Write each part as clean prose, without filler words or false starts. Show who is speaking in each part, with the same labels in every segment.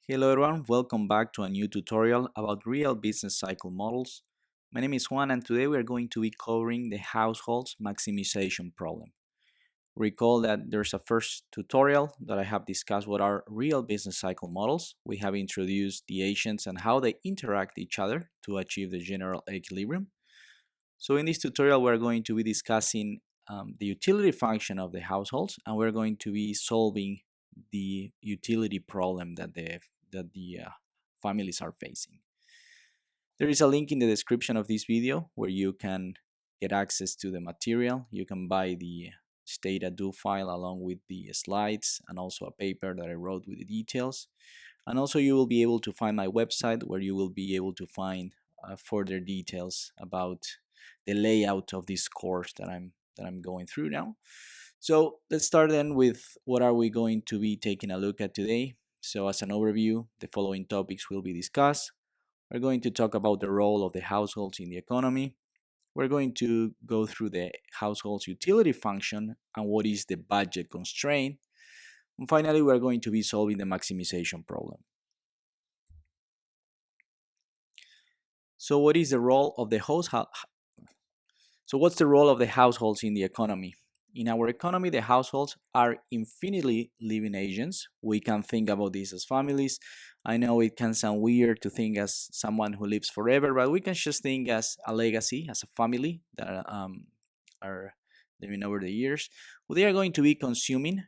Speaker 1: Hello everyone, welcome back to a new tutorial about real business cycle models. My name is Juan and today we are going to be covering the household's maximization problem. Recall that there's a first tutorial that I have discussed what are real business cycle models. We have introduced the agents and how they interact each other to achieve the general equilibrium. So in this tutorial we're going to be discussing the utility function of the households, and we're going to be solving the utility problem that the families are facing. There is a link in the description of this video where you can get access to the material. You can buy the stata.do file along with the slides and also a paper that I wrote with the details. And also you will be able to find my website where you will be able to find further details about the layout of this course that I'm going through now. So let's start then with what are we going to be taking a look at today. So as an overview, the following topics will be discussed. We're going to talk about the role of the households in the economy. We're going to go through the household's utility function and what is the budget constraint. And finally, we're going to be solving the maximization problem. So what is the role of the what's the role of the households in the economy? In our economy, the households are infinitely living agents. We can think about this as families. I know it can sound weird to think as someone who lives forever, but we can just think as a legacy, as a family that are living over the years. Well, they are going to be consuming,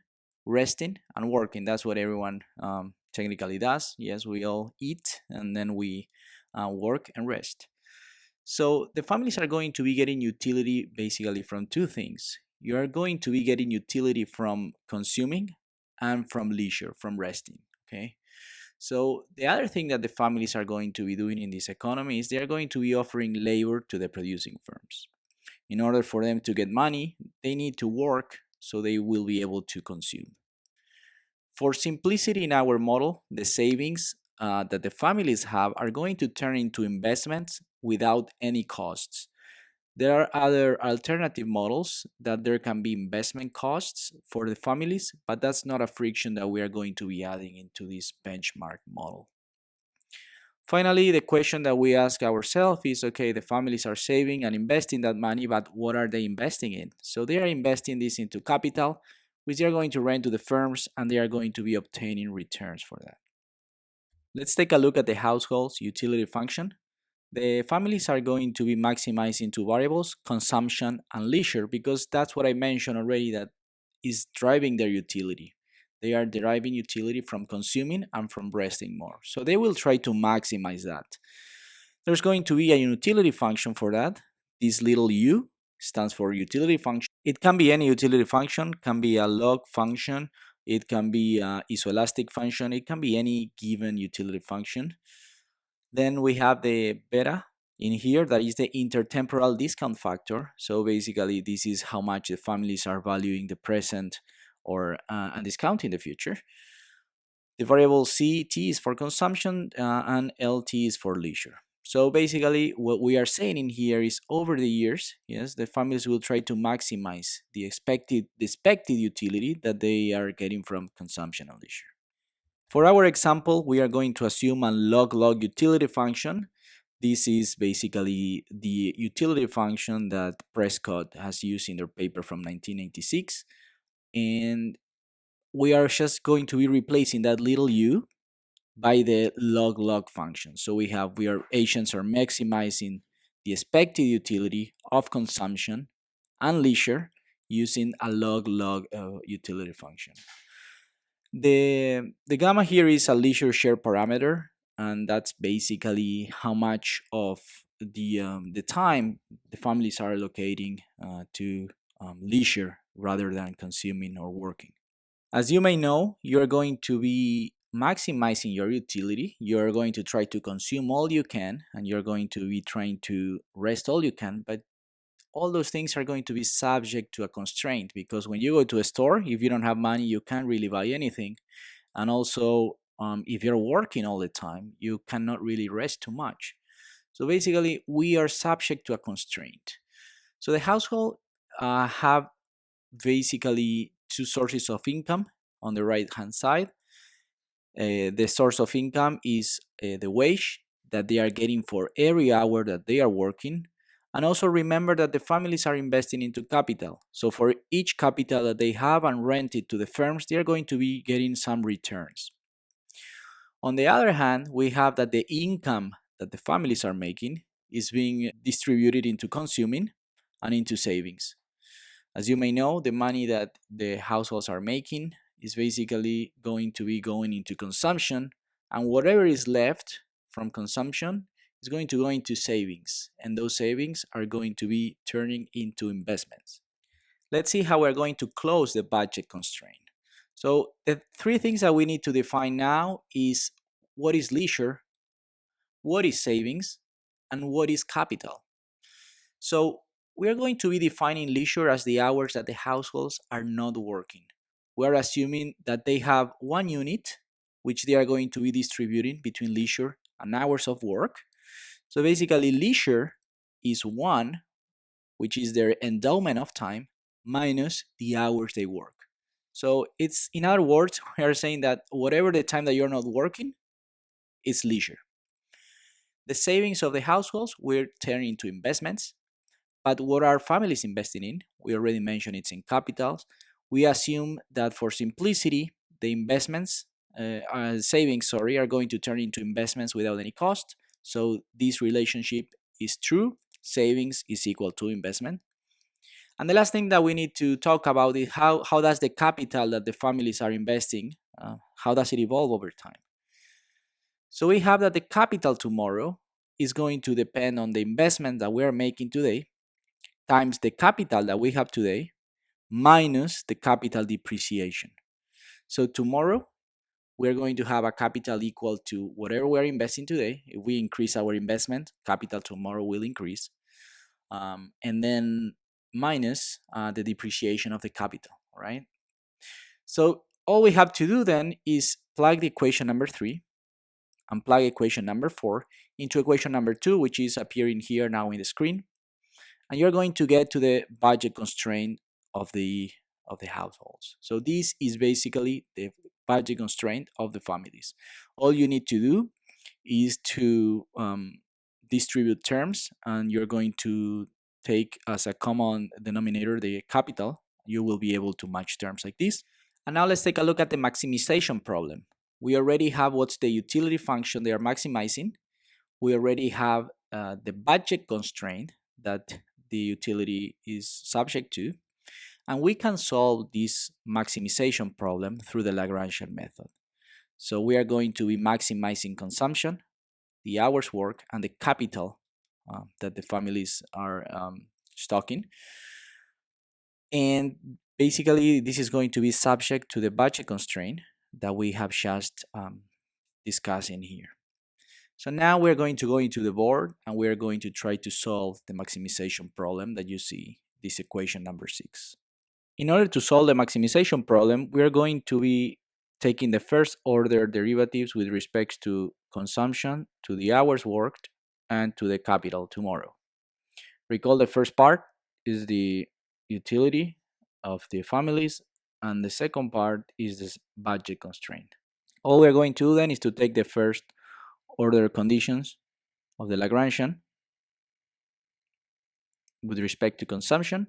Speaker 1: resting, and working. That's what everyone technically does. Yes, we all eat and then we work and rest. So the families are going to be getting utility basically from two things. You are going to be getting utility from consuming and from leisure, from resting. Okay. So the other thing that the families are going to be doing in this economy is they are going to be offering labor to the producing firms. In order for them to get money, they need to work so they will be able to consume. For simplicity in our model, the savings that the families have are going to turn into investments without any costs. There are other alternative models that there can be investment costs for the families, but that's not a friction that we are going to be adding into this benchmark model. Finally, the question that we ask ourselves is, okay, the families are saving and investing that money, but what are they investing in? So they are investing this into capital, which they are going to rent to the firms, and they are going to be obtaining returns for that. Let's take a look at the household's utility function. The families are going to be maximizing two variables, consumption and leisure, because that's what I mentioned already that is driving their utility. They are deriving utility from consuming and from resting more. So they will try to maximize that. There's going to be a utility function for that. This little u stands for utility function. It can be any utility function, can be a log function, it can be an isoelastic function, it can be any given utility function. Then we have the beta in here, that is the intertemporal discount factor. So basically this is how much the families are valuing the present or and discounting the future. The variable ct is for consumption and lt is for leisure. So basically what we are saying in here is over the years, yes, the families will try to maximize the expected utility that they are getting from consumption and leisure. For our example, we are going to assume a log utility function. This is basically the utility function that Prescott has used in their paper from 1986. And we are just going to be replacing that little u by the log function. So agents are maximizing the expected utility of consumption and leisure using a log utility function. The gamma here is a leisure share parameter, and that's basically how much of the time the families are allocating to leisure rather than consuming or working. As you may know, you're going to be maximizing your utility. You're going to try to consume all you can, and you're going to be trying to rest all you can, but all those things are going to be subject to a constraint, because when you go to a store, if you don't have money, you can't really buy anything. And also, if you're working all the time, you cannot really rest too much. So basically, we are subject to a constraint. So the household have basically two sources of income on the right hand side. The source of income is the wage that they are getting for every hour that they are working. And also remember that the families are investing into capital. So for each capital that they have and rent it to the firms, they are going to be getting some returns. On the other hand, we have that the income that the families are making is being distributed into consuming and into savings. As you may know, the money that the households are making is basically going to be going into consumption, and whatever is left from consumption is going to go into savings, and those savings are going to be turning into investments. Let's see how we're going to close the budget constraint. So the three things that we need to define now is what is leisure, what is savings, and what is capital. So we are going to be defining leisure as the hours that the households are not working. We are assuming that they have one unit, which they are going to be distributing between leisure and hours of work. So basically, leisure is one, which is their endowment of time, minus the hours they work. So it's, in other words, we are saying that whatever the time that you're not working, it's leisure. The savings of the households will turn into investments. But what are families investing in? We already mentioned it's in capitals. We assume that for simplicity, the savings, are going to turn into investments without any cost. So this relationship is true. Savings is equal to investment. And the last thing that we need to talk about is how does the capital that the families are investing, how does it evolve over time? So we have that the capital tomorrow is going to depend on the investment that we are making today times the capital that we have today minus the capital depreciation. So tomorrow, we're going to have a capital equal to whatever we're investing today. If we increase our investment, capital tomorrow will increase. And then minus the depreciation of the capital, right? So all we have to do then is plug the equation number 3 and plug equation number 4 into equation number 2, which is appearing here now in the screen. And you're going to get to the budget constraint of the households. So this is basically the budget constraint of the families. All you need to do is to distribute terms, and you're going to take as a common denominator the capital. You will be able to match terms like this. And now let's take a look at the maximization problem. We already have what's the utility function they are maximizing. We already have the budget constraint that the utility is subject to, and we can solve this maximization problem through the Lagrangian method. So we are going to be maximizing consumption, the hours work, and the capital that the families are stocking. And basically, this is going to be subject to the budget constraint that we have just discussed in here. So now we're going to go into the board and we're going to try to solve the maximization problem that you see, this equation number 6. In order to solve the maximization problem, we're going to be taking the first order derivatives with respect to consumption, to the hours worked, and to the capital tomorrow. Recall the first part is the utility of the families, and the second part is this budget constraint. All we're going to do then is to take the first order conditions of the Lagrangian with respect to consumption.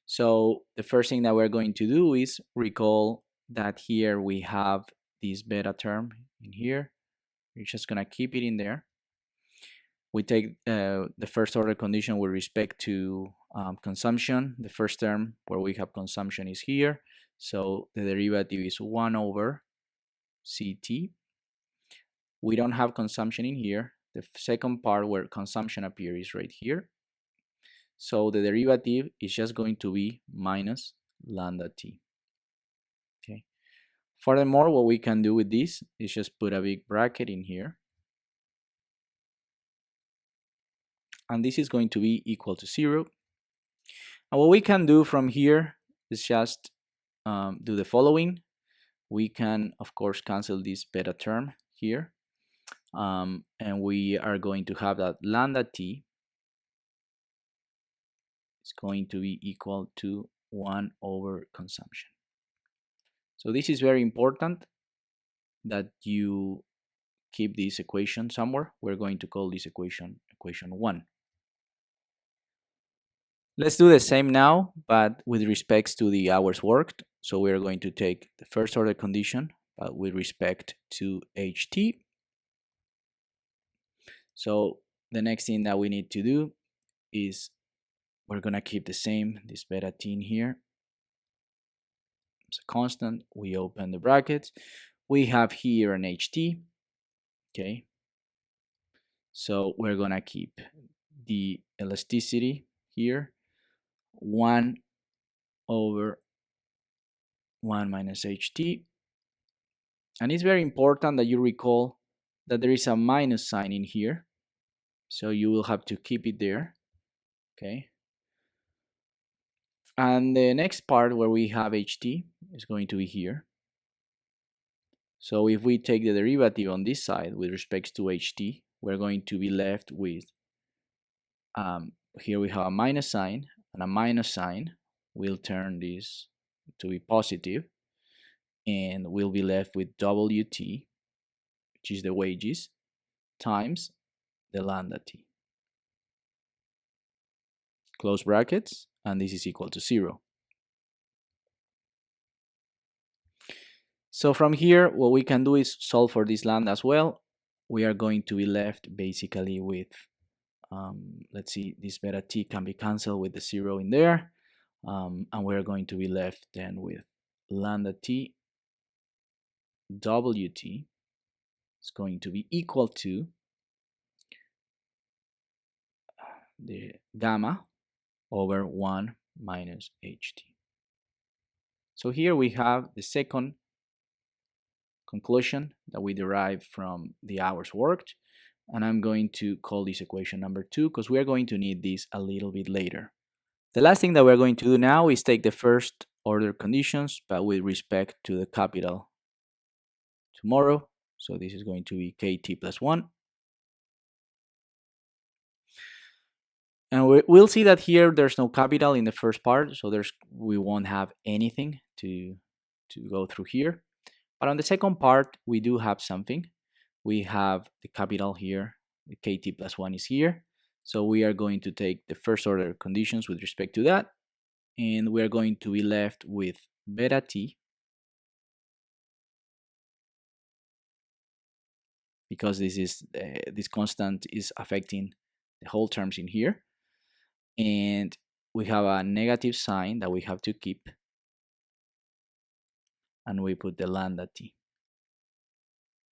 Speaker 1: So the first thing that we're going to do is recall that here we have this beta term in here. We're just going to keep it in there. We take the first order condition with respect to consumption. The first term where we have consumption is here. So the derivative is 1 over Ct. We don't have consumption in here. The second part where consumption appears is right here. So the derivative is just going to be minus lambda t. Okay. Furthermore, what we can do with this is just put a big bracket in here. And this is going to be equal to 0. And what we can do from here is just do the following. We can, of course, cancel this beta term here. And we are going to have that lambda t is going to be equal to 1 over consumption. So this is very important that you keep this equation somewhere. We're going to call this equation equation 1. Let's do the same now, but with respects to the hours worked. So we're going to take the first order condition, but with respect to ht. So the next thing that we need to do is we're going to keep the same, this beta t in here. It's a constant. We open the brackets. We have here an ht. Okay. So we're going to keep the elasticity here, 1 over 1 minus ht. And it's very important that you recall that there is a minus sign in here. So you will have to keep it there. Okay. And the next part where we have ht is going to be here. So if we take the derivative on this side with respect to ht, we're going to be left with, here we have a minus sign, and a minus sign will turn this to be positive, and we'll be left with wt, which is the wages, times the lambda t. Close brackets, and this is equal to 0. So from here, what we can do is solve for this lambda as well. We are going to be left basically with, let's see, this beta t can be cancelled with the 0 in there. And we're going to be left then with lambda t wt is going to be equal to the gamma over 1 minus ht. So here we have the second conclusion that we derived from the hours worked, and I'm going to call this equation number 2 because we are going to need this a little bit later. The last thing that we're going to do now is take the first order conditions, but with respect to the capital tomorrow. So this is going to be kt plus 1. And we'll see that here there's no capital in the first part, so we won't have anything to go through here. But on the second part, we do have something. We have the capital here, the kt plus 1 is here. So we are going to take the first order conditions with respect to that, and we are going to be left with beta t, because this constant is affecting the whole terms in here. And we have a negative sign that we have to keep, and we put the lambda t.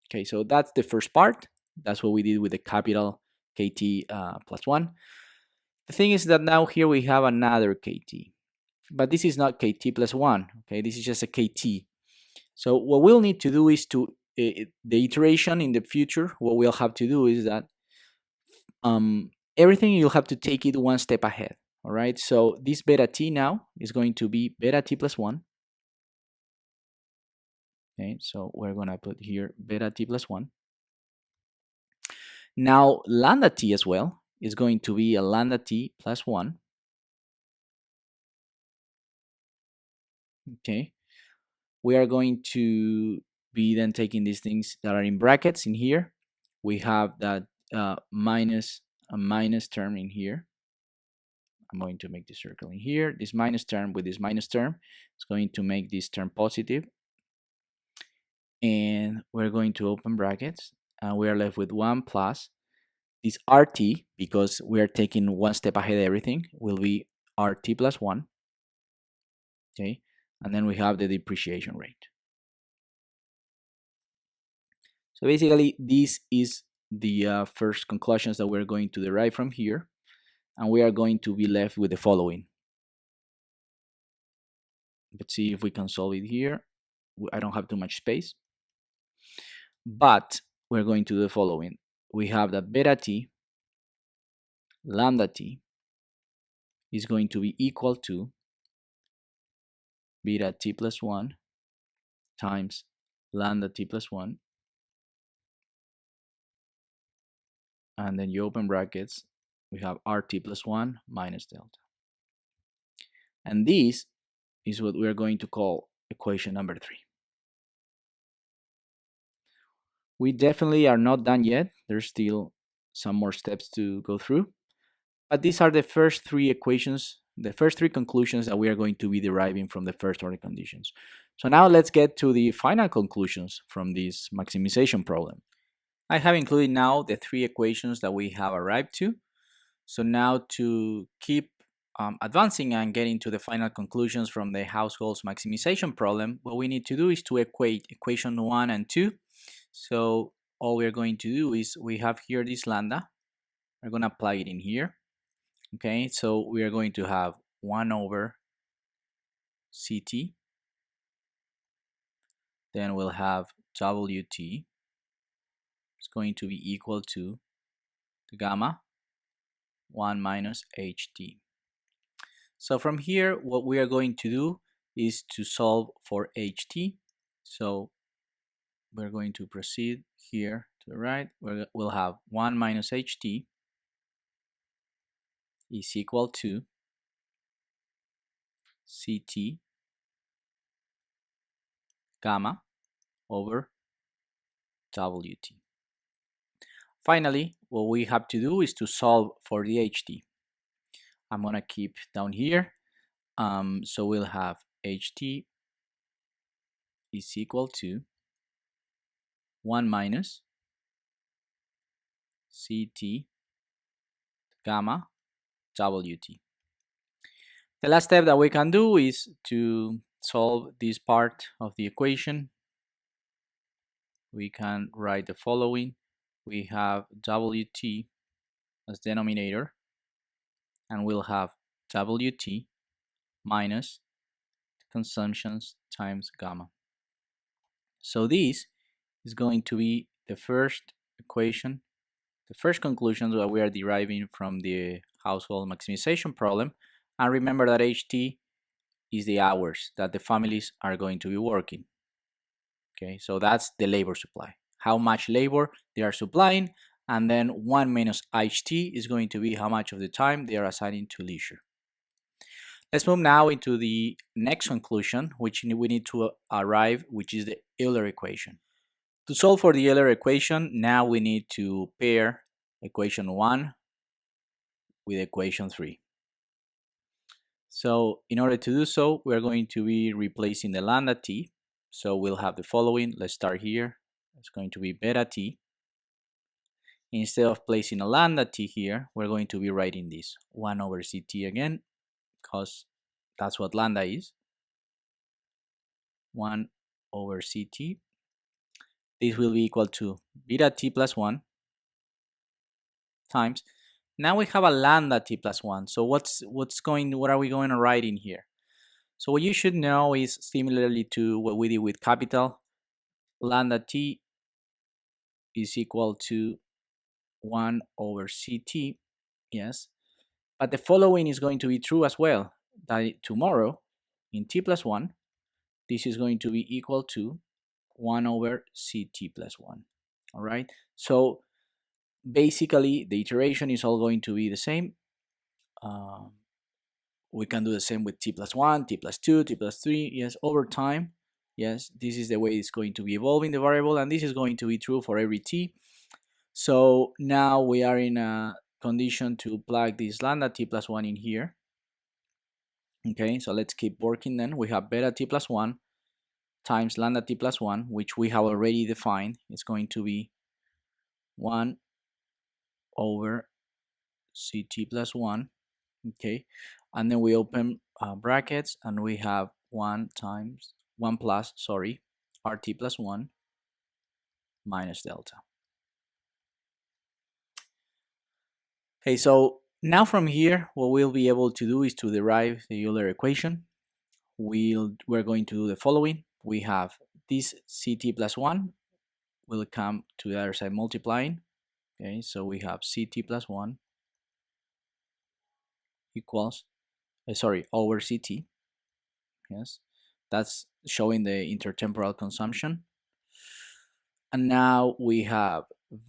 Speaker 1: Okay, so that's the first part. That's what we did with the capital kt plus 1. The thing is that now here we have another kt, but this is not kt plus 1. Okay, this is just a kt. So what we'll need to do is to the iteration in the future. What we'll have to do is that everything you'll have to take it one step ahead. All right, so this beta t now is going to be beta t plus 1. Okay, so we're gonna put here beta t plus 1. Now lambda t as well is going to be a lambda t plus 1. Okay, we are going to be then taking these things that are in brackets in here. We have that minus a minus term in here. I'm going to make the circle in here. This minus term with this minus term is going to make this term positive. And we're going to open brackets, and we are left with 1 plus this rt, because we are taking one step ahead of everything, will be rt plus 1. Okay, and then we have the depreciation rate. So basically, this is the first conclusions that we're going to derive from here, and we are going to be left with the following. Let's see if we can solve it here. I don't have too much space, but we're going to do the following. We have that beta t lambda t is going to be equal to beta t plus 1 times lambda t plus 1, and then you open brackets, we have rt plus 1 minus delta. And this is what we are going to call equation number 3. We definitely are not done yet. There's still some more steps to go through. But these are the first three equations, the first three conclusions that we are going to be deriving from the first order conditions. So now let's get to the final conclusions from this maximization problem. I have included now the three equations that we have arrived to. So now to keep advancing and getting to the final conclusions from the household's maximization problem, what we need to do is to equate equation 1 and 2. So all we're going to do is we have here this lambda. We're going to plug it in here. Okay, so we are going to have 1 over Ct. Then we'll have Wt. It's going to be equal to the gamma 1 minus Ht. So from here, what we are going to do is to solve for Ht. So we're going to proceed here to the right. We'll have 1 minus Ht is equal to Ct gamma over Wt. Finally, what we have to do is to solve for the Ht. I'm going to keep down here. So we'll have Ht is equal to 1 minus Ct gamma Wt. The last step that we can do is to solve this part of the equation. We can write the following. We have Wt as denominator, and we'll have Wt minus consumptions times gamma. So this is going to be the first equation, the first conclusions that we are deriving from the household maximization problem. And remember that Ht is the hours that the families are going to be working. Okay, so that's the labor supply, how much labor they are supplying, and then 1 minus Ht is going to be how much of the time they are assigning to leisure. Let's move now into the next conclusion, which we need to arrive, which is the Euler equation. To solve for the Euler equation, now we need to pair equation 1 with equation 3. So in order to do so, we're going to be replacing the lambda t. So we'll have the following. Let's start here. It's going to be beta t. Instead of placing a lambda t here, we're going to be writing this 1 over Ct again, because that's what lambda is. 1 over Ct. This will be equal to beta t plus 1 times. Now we have a lambda t plus 1. So what are we going to write in here? So what you should know is similarly to what we did with capital, lambda t is equal to 1 over Ct, yes. But the following is going to be true as well, that tomorrow in t plus 1, this is going to be equal to 1 over Ct plus 1, all right? So basically the iteration is all going to be the same. We can do the same with t plus 1, t plus 2, t plus 3, yes, over time. Yes, this is the way it's going to be evolving the variable, and this is going to be true for every t. So now we are in a condition to plug this lambda t plus 1 in here. Okay, so let's keep working then. We have beta t plus 1 times lambda t plus 1, which we have already defined. It's going to be 1 over Ct plus 1. Okay, and then we open brackets, and we have 1 plus RT plus 1 minus delta. Okay, so now from here, what we'll be able to do is to derive the Euler equation. We're going to do the following. We have this Ct plus 1 will come to the other side multiplying. Okay, so we have Ct plus 1 equals, over Ct. Yes, that's showing the intertemporal consumption. And now we have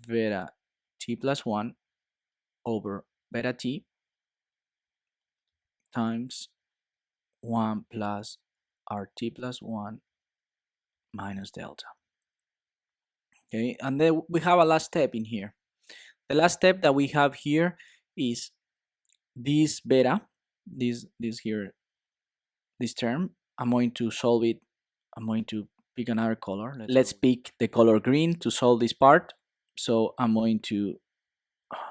Speaker 1: beta t plus 1 over beta t times 1 plus RT plus 1 minus delta. Okay, and then we have a last step in here. The last step that we have here is this beta, this here, this term. I'm going to solve it. I'm going to pick another color. Let's pick the color green to solve this part. So I'm going to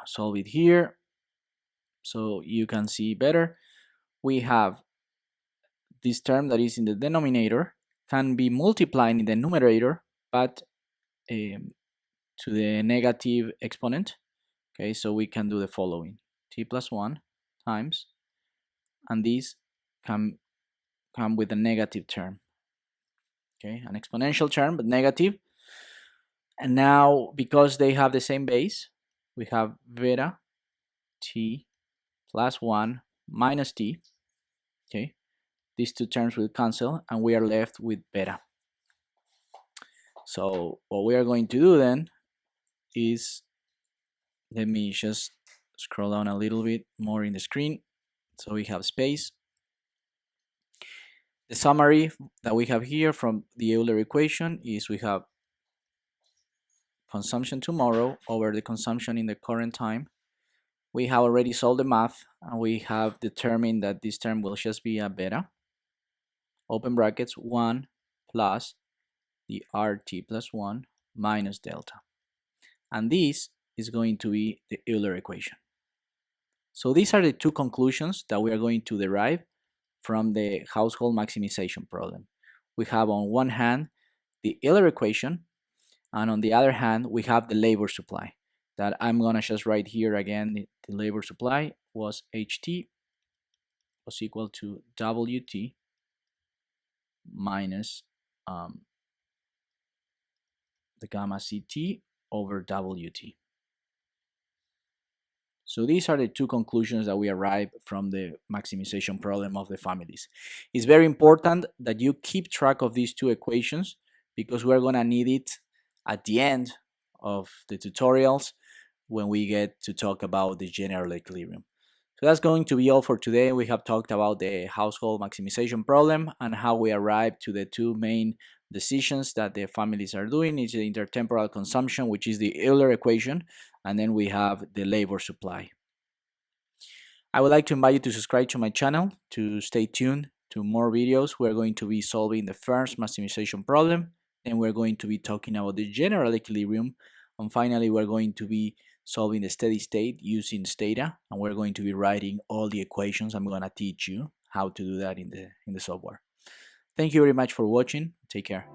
Speaker 1: solve it here so you can see better. We have this term that is in the denominator can be multiplied in the numerator, but to the negative exponent. Okay, so we can do the following: t plus 1 times, and these come with a negative term. Okay, an exponential term, but negative. And now, because they have the same base, we have beta t plus 1 minus t. Okay, these two terms will cancel, and we are left with beta. So what we are going to do then is, let me just scroll down a little bit more in the screen so we have space. The summary that we have here from the Euler equation is we have consumption tomorrow over the consumption in the current time. We have already solved the math, and we have determined that this term will just be a beta, open brackets, 1 plus the RT plus 1 minus delta. And this is going to be the Euler equation. So these are the two conclusions that we are going to derive from the household maximization problem. We have on one hand the Euler equation, and on the other hand we have the labor supply that I'm gonna just write here again. The labor supply was HT was equal to WT minus the gamma CT over WT. So these are the two conclusions that we arrive from the maximization problem of the families. It's very important that you keep track of these two equations because we're going to need it at the end of the tutorials when we get to talk about the general equilibrium. So that's going to be all for today. We have talked about the household maximization problem and how we arrive to the two main decisions that the families are doing. It's the intertemporal consumption, which is the Euler equation, and then we have the labor supply. I would like to invite you to subscribe to my channel to stay tuned to more videos. We're going to be solving the first maximization problem, and we're going to be talking about the general equilibrium, and finally we're going to be solving the steady state using stata, and we're going to be writing all the equations. I'm going to teach you how to do that in the software. Thank you very much for watching. Take care.